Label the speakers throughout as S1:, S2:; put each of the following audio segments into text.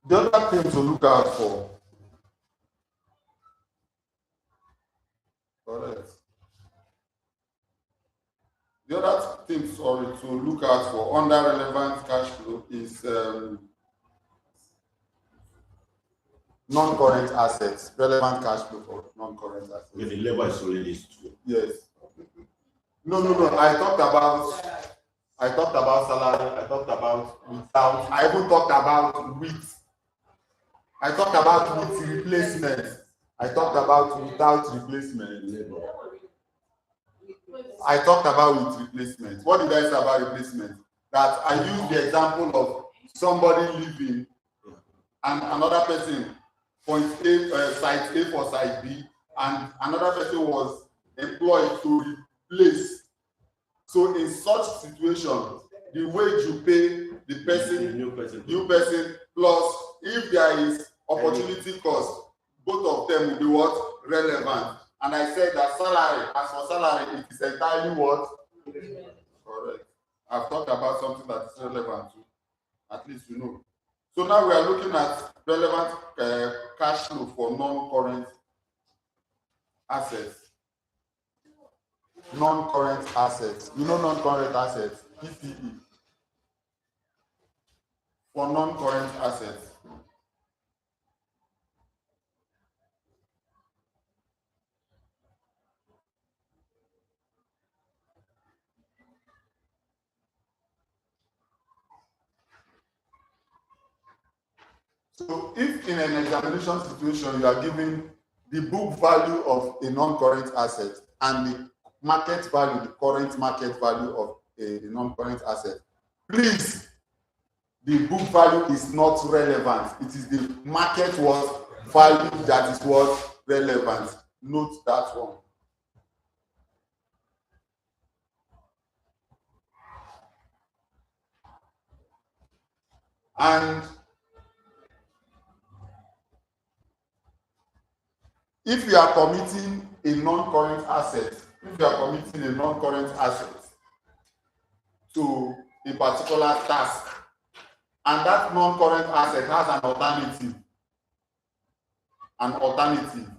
S1: The other thing to look out for, correct. The other thing, sorry, to look out for under relevant cash flow is non-current assets. Relevant cash flow for non-current assets.
S2: When the labor is already too.
S1: Yes. No. I talked about salary. I talked about without. I even talked about with. I talked about with replacement. I talked about without replacement.
S2: Labor.
S1: I talked about with replacement. What did I say about replacement? That I used the example of somebody leaving and another person point A, site A for site B, and another person was employed to replace. So in such situation, the wage you pay the person, new person, plus if there is opportunity cost, both of them will be what? Relevant. And I said that salary, as for salary, it is entirely what? Correct. I've talked about something that is relevant too. At least you know. So now we are looking at relevant cash flow for non-current assets. Non-current assets. You know non-current assets, PCE. For non-current assets. So if in an examination situation you are given the book value of a non-current asset and the market value, the current market value of a non-current asset, please, the book value is not relevant. It is the market worth value that is what relevant. Note that one. And if you are committing a non-current asset, to a particular task, and that non-current asset has an alternative,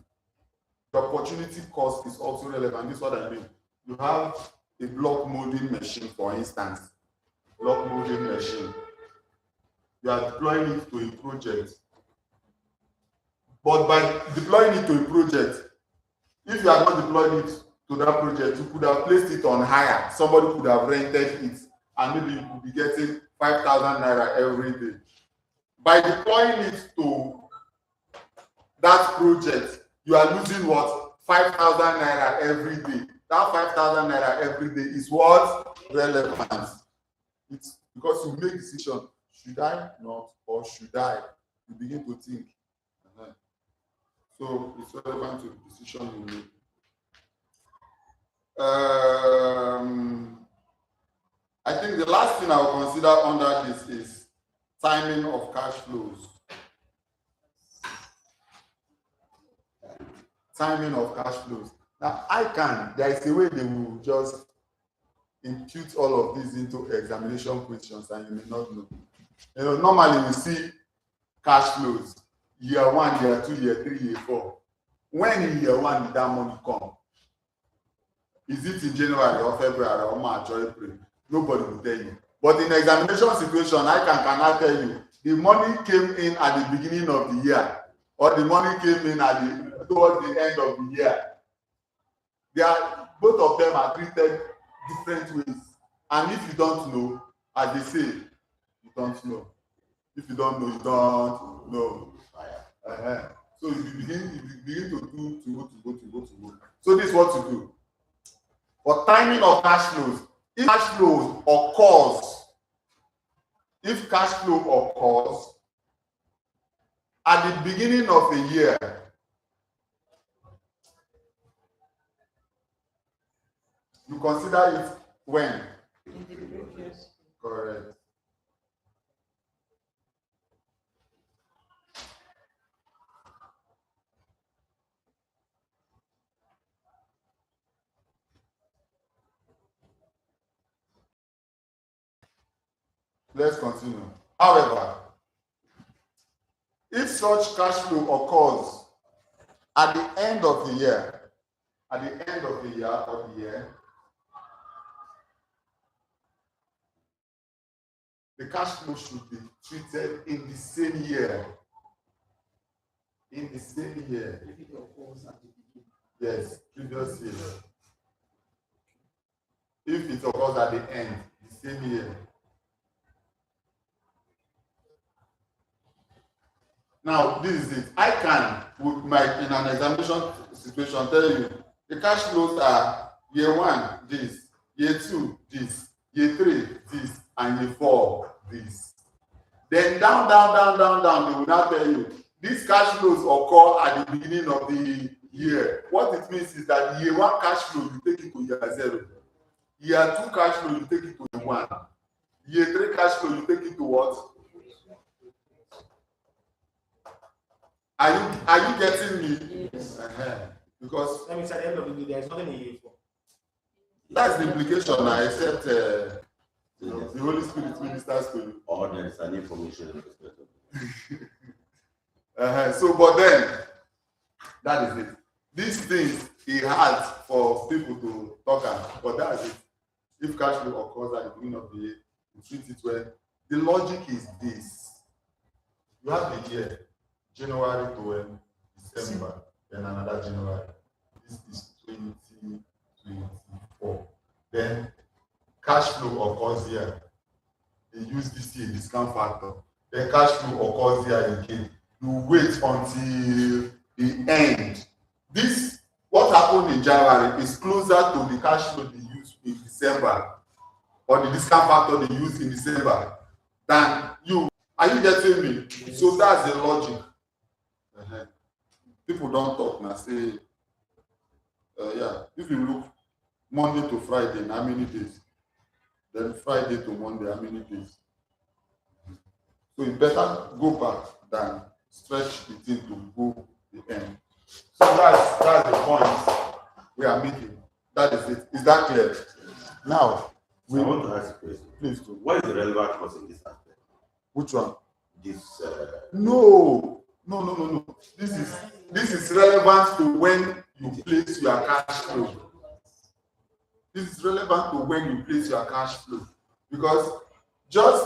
S1: the opportunity cost is also relevant. This is what I mean. You have a block molding machine, for instance. Block molding machine. You are deploying it to a project. But by deploying it to a project, if you are not deploying it to that project, you could have placed it on hire. Somebody could have rented it, and maybe you could be getting 5,000 naira every day. By deploying it to that project, you are losing what? 5,000 naira every day. That 5,000 naira every day is what? Relevant. It's because you make decision, should I not or should I? You begin to think. So it's relevant to the decision you make. I think the last thing I will consider under this is timing of cash flows. Timing of cash flows. Now, there is a way they will just impute all of this into examination questions and you may not know. You know, normally we see cash flows, year 1, year 2, year 3, year 4. When in year 1 did that money come? Is it in January or February or March or April? Nobody will tell you. But in examination situation, I cannot tell you. The money came in at the beginning of the year, or the money came in towards the end of the year. Both of them are treated different ways. And if you don't know, as they say, you don't know. If you don't know, you don't know. So you begin to go. So this is what to do. For timing of cash flows, if cash flow occurs at the beginning of the year, you consider it when? Correct. Let's continue. However, If such cash flow occurs at the end of the year, or the year, the cash flow should be treated in the same year. In the same year.
S2: If it occurs at the beginning.
S1: Yes, previous year. If it occurs at the end, the same year. Now, this is it. I can, in an examination situation, tell you the cash flows are year 1, this, year 2, this, year 3, this, and year 4, this. Then down, they will now tell you these cash flows occur at the beginning of the year. What it means is that year 1 cash flow, you take it to year 0. Year 2 cash flow, you take it to year 1. Year 3 cash flow, you take it to what? Are you getting me?
S2: Yes.
S1: Because
S2: that means at the end of the day, there is nothing in year 4.
S1: that's the implication. I accept the Holy Spirit ministers to you.
S3: Or there is an information.
S1: So, but then that is it. These things he had for people to talk about, but that is it. If cash flow occurs at the beginning of the year, you treat it well. The logic is this: you have the year. January to December, then another January. This is 2024. Then cash flow occurs here. They use this year discount factor. Then cash flow occurs here again. You wait until the end. This, what happened in January, is closer to the cash flow they use in December, or the discount factor they use in December, than you. Are you getting me? Yes. So that's the logic. People don't talk now. Say, if you look Monday to Friday, how many days? Then Friday to Monday, how many days? So you better go back than stretch the thing to go the end. So that's the point we are making. That is it. Is that clear? Now,
S3: I want to ask a question.
S1: Please do.
S3: What is the relevant cost in this aspect?
S1: Which one?
S3: This.
S1: No. This is relevant to when you place your cash flow. This is relevant to when you place your cash flow, because just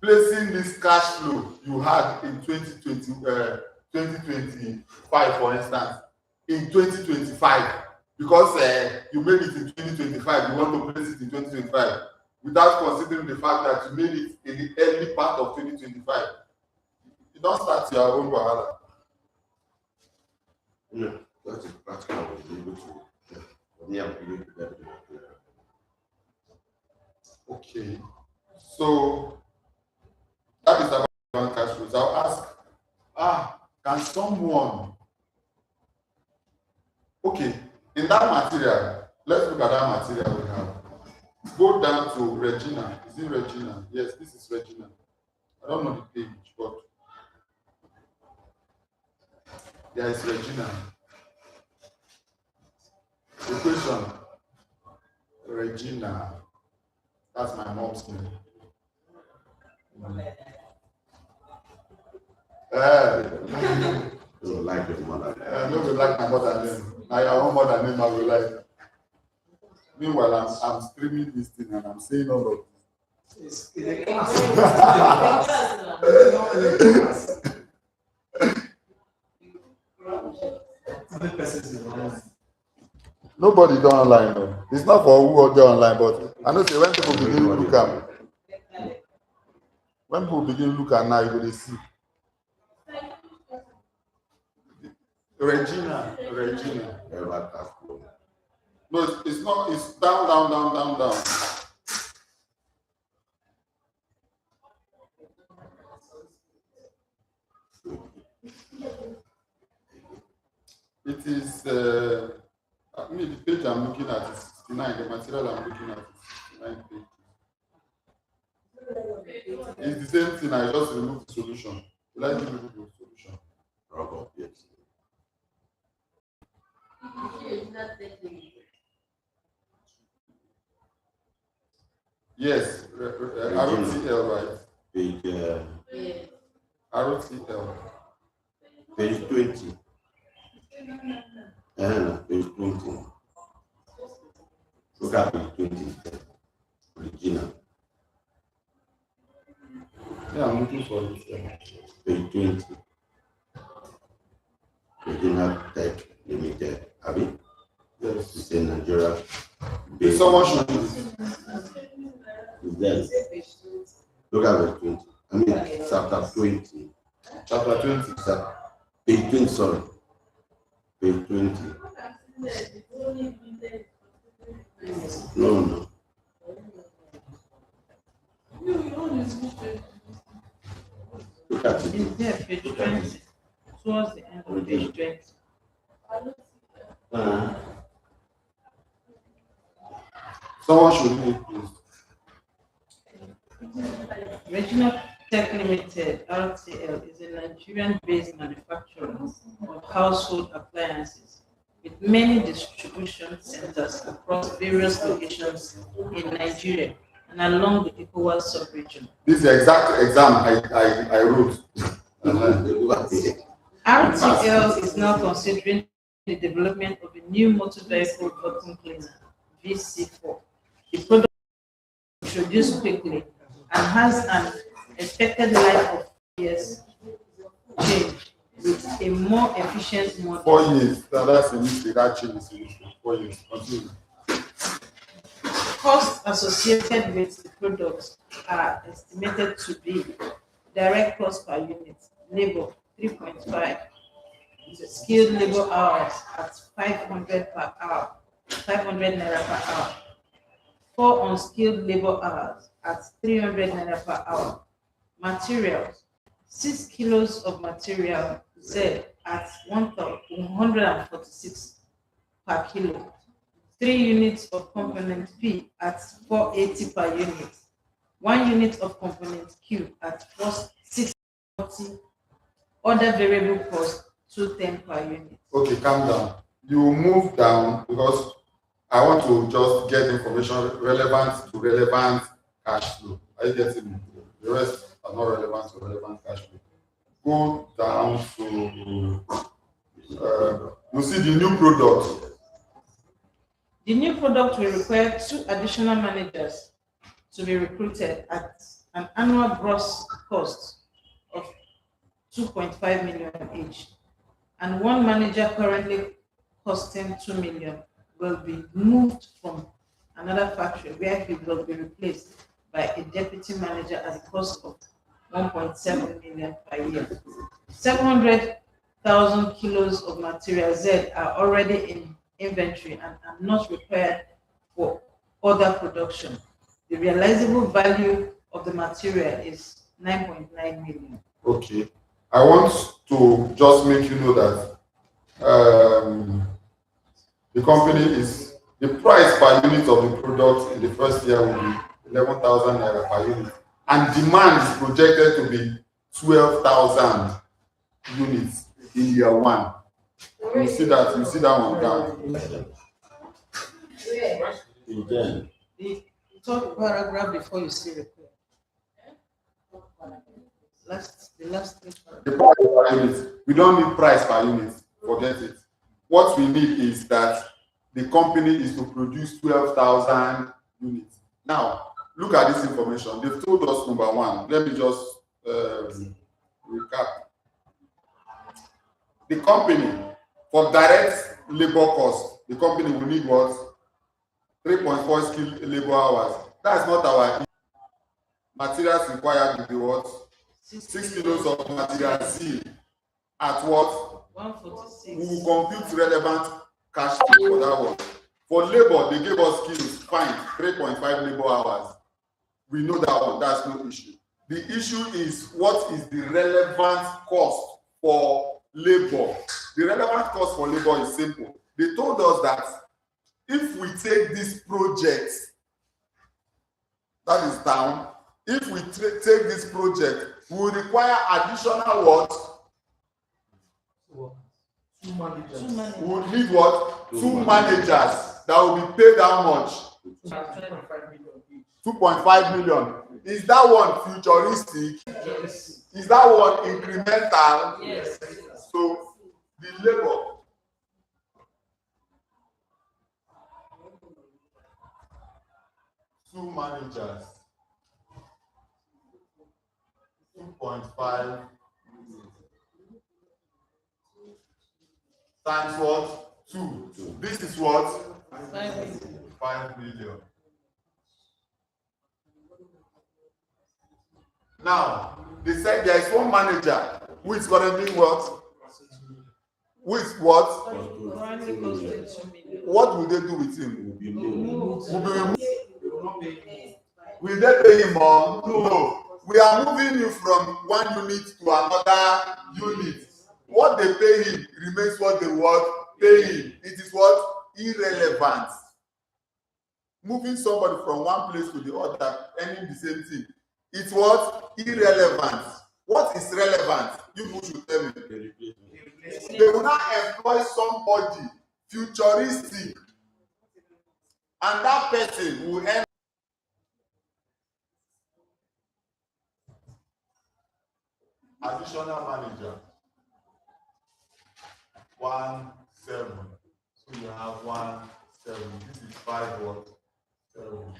S1: placing this cash flow you had in 2025, for instance, in 2025, because you made it in 2025, you want to place it in 2025, without considering the fact that you made it in the early part of 2025. You don't start your own wahala.
S3: No, that's a practical way to be able to.
S1: Okay, so that is about cash flows. I'll ask, can someone, okay, in that material, let's look at that material we have. Go down to Regina. Is it Regina? Yes, this is Regina. I don't know the page, but there is Regina. The question, Regina. That's my mom's name.
S3: You like your mother.
S1: No, we like my mother name. I have one mother name I will like. Meanwhile, I'm streaming this thing and I'm saying all of this. Nobody do online. No. It's not for who or do online, but I know say when people begin to look at, now, you will see. Regina. No, it's not. It's down. It is. The page I'm looking at is 69. The material I'm looking at is 69 pages. It's the same thing. I just removed the solution. Will I give you the solution?
S3: Yes.
S1: Yes, RTL, right?
S3: Page
S1: RTL.
S3: Page 20. Page 20. Look at page 20. Original.
S1: Yeah, I'm looking for it. Yeah.
S3: Page 20. Original Tech Limited. Abi?
S1: Yes.
S3: It's in Nigeria.
S1: If someone should do
S3: It's there. Look at page 20. I mean, chapter 20.
S1: chapter 20.
S3: Page 20, sorry. Page 20. No. Look at it.
S4: Is there page 20? Towards the end of page 20.
S1: Someone should do it, please.
S4: Regional Tech Limited (RTL) is a Nigerian-based manufacturer of household appliances with many distribution centers across various locations in Nigeria and along the ECOWAS sub-region.
S1: This is the exact exam I wrote.
S4: RTL is now considering the development of a new motor vehicle vacuum cleaner, VC4. The product is introduced quickly and has an expected life of 4 years change with a more efficient model.
S1: 4 years. That's a mistake. That change is a mistake. 4 years. Continue.
S4: Costs associated with the products are estimated to be direct cost per unit, labor 3.5, skilled labor hours at 500 per hour, 500 naira per hour, 4 unskilled labor hours at 300 naira per hour. Materials, 6 kilos of material Z at 146 per kilo. 3 units of component P at 480 per unit. 1 unit of component Q at 640. Other variable cost 210 per unit.
S1: Okay, calm down. You move down because I want to just get information relevant to relevant cash flow. Are you getting me? The rest are not relevant to relevant cash flow. Go down to you see the new product.
S4: The new product will require 2 additional managers to be recruited at an annual gross cost of 2.5 million each, and 1 manager currently costing 2 million will be moved from another factory where he will be replaced by a deputy manager at a cost of 1.7 million per year. 700,000 kilos of material Z are already in inventory and are not required for other production. The realizable value of the material is 9.9 million.
S1: Okay. I want to just make you know that the company is the price per unit of the product in the first year will be 11,000 naira per unit, and demand is projected to be 12,000 units in year 1. You see that one down.
S4: The third paragraph before you see repair. The last 3 paragraphs.
S1: The price per unit. We don't need price per unit. Forget it. What we need is that the company is to produce 12,000 units. Now, look at this information. They've told us number 1. Let me just recap. The company, for direct labor cost, the company will need what? 3.4 skilled labor hours. That's not our materials required to be what? 6 kilos of material Z at what?
S4: 146.
S1: We will compute relevant cash flow for that one. For labor, they gave us skills, fine, 3.5 labor hours. We know that one, that's no issue. The issue is what is the relevant cost for labor. The relevant cost for labor is simple. They told us that if we take this project, that is down, if we take this project, we will require additional what?
S2: 2 managers.
S1: We will need what? 2 managers that will be paid how much?
S2: 2.5 million each.
S1: 2.5 million. Is that one futuristic?
S2: Yes.
S1: Is that one incremental?
S4: Yes.
S1: So the labor two managers 2.5 times what? 2. This is what? 5 million. Now, they said there is one manager who is currently what? Who is what?
S4: Currently close to 2 million.
S1: What will they do with him?
S3: Will be moved.
S1: Will be removed.
S2: They will not pay more.
S1: Will they pay him more? No. We are moving you from one unit to another unit. What they pay him remains what they what pay him. It is what? Irrelevant. Moving somebody from one place to the other, earning the same thing. It's what? Irrelevant. What is relevant? You should tell me. They will not employ somebody futuristic, and that person will earn additional manager 1 7. So you have 1 7. This is 5 what? 7.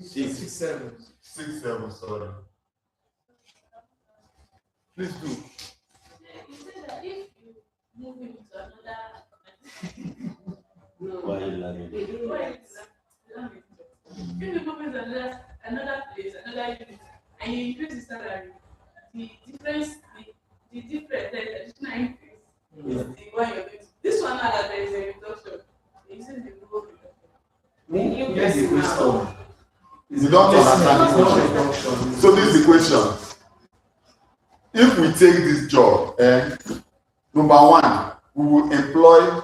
S2: 6 7.
S1: 6 7. Sorry. Please do.
S5: You said that if you move him to another
S3: Why you learning?
S5: if you move him to another place, another unit, and you increase the salary, the difference, the difference, the additional increase is the one you're doing. This one now that there is a reduction, using the global reduction.
S2: Yes, the question.
S1: You don't understand the question. So this is the question. If we take this job, number one, we will employ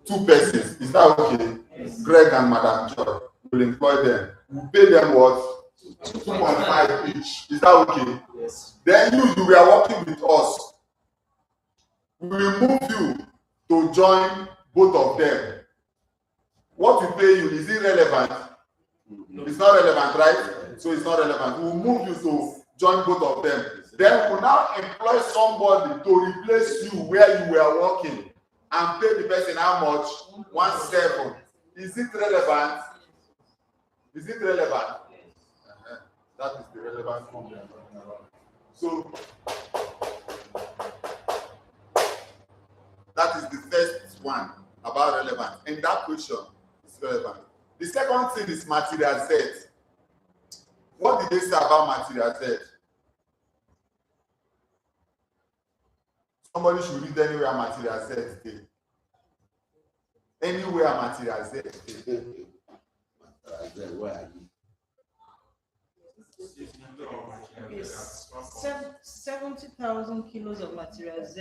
S1: 2 persons. Is that okay?
S4: Yes.
S1: Greg and Madam Joy will employ them. We pay them what? 2.5 each. Is that okay?
S2: Yes.
S1: Then you were working with us. We will move you to join both of them. What we pay you is irrelevant. It's not relevant, right? So it's not relevant. We will move you to join both of them. Then we will now employ somebody to replace you where you were working and pay the person how much? 1 7. Is it relevant? Is it relevant? That is the relevant one we are talking about. So that is the first one about relevant. And that question is relevant. The second thing is material Z. What did they say about material Z? Somebody should read anywhere material Z today. Anywhere material Z today.
S3: Where are you?
S4: Yes. 70,000 kilos of material Z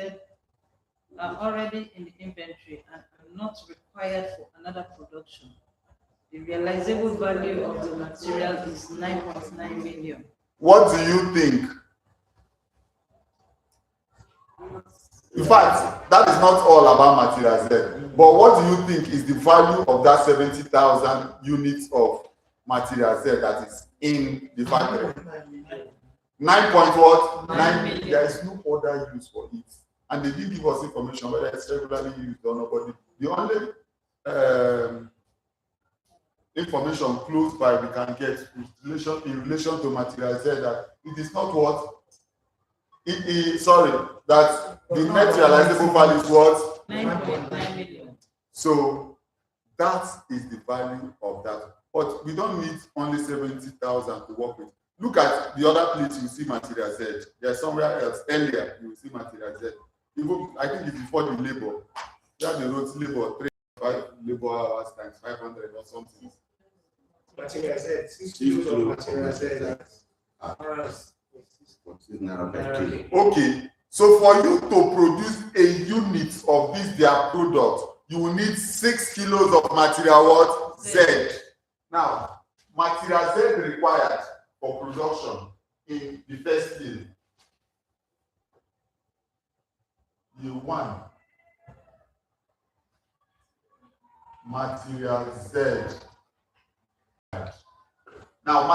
S4: are already in the inventory and are not required for another production. The realizable value of the material is 9.9 million.
S1: What do you think? In fact, that is not all about material Z. But what do you think is the value of that 70,000 units of material Z that is in the factory? 9 point what? 9 million. There is no other use for it. And they didn't give us information whether it's regularly used or not. But the only information close by we can get in relation to material Z that it is not what? That the net realizable value is what?
S4: 9.9 million.
S1: So that is the value of that. But we don't need only 70,000 to work with. Look at the other place, you see material Z. There's somewhere else earlier you will see material Z. Even, I think it's before the labor. There they wrote labor 3.5 labor hours times 500 or something.
S2: Material Z. 6 kilos of material Z.
S1: Okay, so for you to produce a unit of this their product, you will need 6 kilos of material what? Z. Now, material Z required for production in the first thing. You want material Z. Now,